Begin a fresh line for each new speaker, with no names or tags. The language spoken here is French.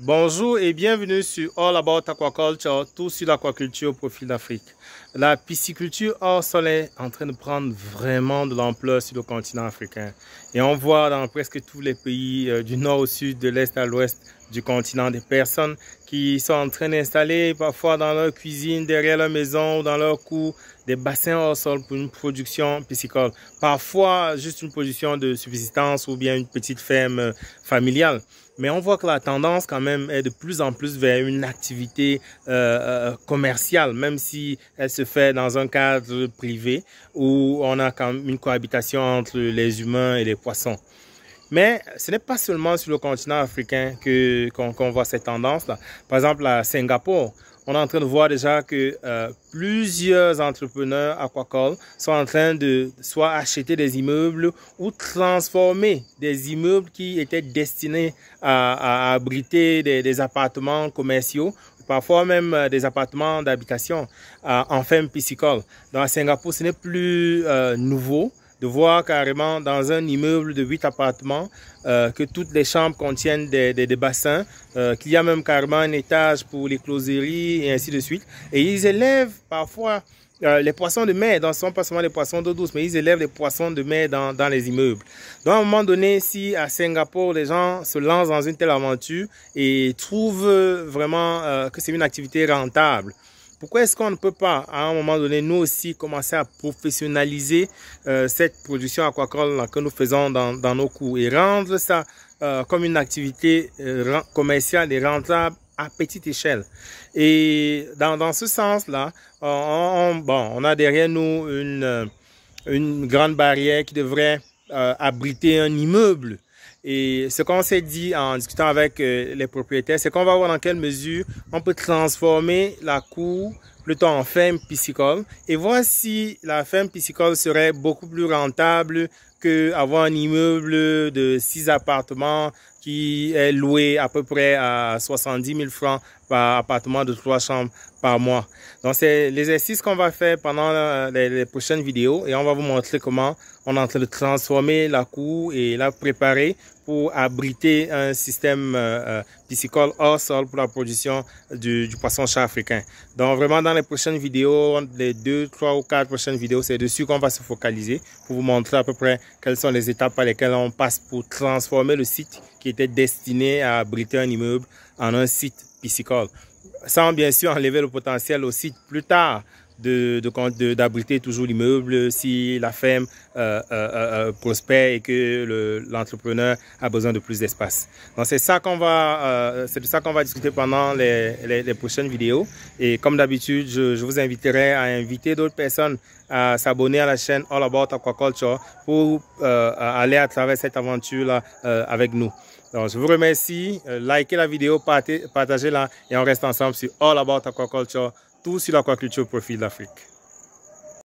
Bonjour et bienvenue sur All About Aquaculture, tout sur l'aquaculture au profil d'Afrique. La pisciculture hors sol est en train de prendre vraiment de l'ampleur sur le continent africain. Et on voit dans presque tous les pays du nord au sud, de l'est à l'ouest du continent, des personnes qui sont en train d'installer parfois dans leur cuisine, derrière leur maison ou dans leur cour, des bassins hors sol pour une production piscicole. Parfois juste une production de subsistance ou bien une petite ferme familiale. Mais on voit que la tendance quand même est de plus en plus vers une activité commerciale, même si elle se fait dans un cadre privé où on a quand même une cohabitation entre les humains et les poissons. Mais ce n'est pas seulement sur le continent africain qu'on voit cette tendance-là. Par exemple, à Singapour, on est en train de voir déjà que plusieurs entrepreneurs aquacoles sont en train de soit acheter des immeubles ou transformer des immeubles qui étaient destinés à abriter des appartements commerciaux, parfois même des appartements d'habitation en ferme piscicole. Donc à Singapour, ce n'est plus nouveau de voir carrément dans un immeuble de 8 appartements que toutes les chambres contiennent des bassins, qu'il y a même carrément un étage pour les closeries et ainsi de suite. Et ils élèvent parfois les poissons de mer, donc ce ne sont pas seulement les poissons d'eau douce, mais ils élèvent les poissons de mer dans les immeubles. Donc à un moment donné, si à Singapour, les gens se lancent dans une telle aventure et trouvent vraiment que c'est une activité rentable, pourquoi est-ce qu'on ne peut pas, à un moment donné, nous aussi, commencer à professionnaliser cette production aquacole que nous faisons dans nos cours et rendre ça comme une activité commerciale et rentable à petite échelle. Et dans ce sens-là, on a derrière nous une grande barrière qui devrait abriter un immeuble. Et ce qu'on s'est dit en discutant avec les propriétaires, c'est qu'on va voir dans quelle mesure on peut transformer la cour plutôt en ferme piscicole et voir si la ferme piscicole serait beaucoup plus rentable qu'avoir un immeuble de 6 appartements qui est loué à peu près à 70 000 francs par appartement de 3 chambres par mois. Donc c'est l'exercice qu'on va faire pendant les prochaines vidéos et on va vous montrer comment on est en train de transformer la cour et la préparer pour abriter un système piscicole hors sol pour la production du poisson-chat africain. Donc vraiment dans les prochaines vidéos, les 2, 3 ou 4 prochaines vidéos, c'est dessus qu'on va se focaliser pour vous montrer à peu près quelles sont les étapes par lesquelles on passe pour transformer le site qui était destiné à abriter un immeuble en un site piscicole. Sans bien sûr enlever le potentiel au site plus tard d'abriter toujours l'immeuble si la ferme prospère et que l'entrepreneur a besoin de plus d'espace. Donc c'est ça qu'on va discuter pendant les prochaines vidéos. Et comme d'habitude, je vous inviterai à inviter d'autres personnes à s'abonner à la chaîne All About Aquaculture pour aller à travers cette aventure-là avec nous. Donc, je vous remercie, likez la vidéo, partagez-la et on reste ensemble sur All About Aquaculture, tout sur l'aquaculture au profil d'Afrique.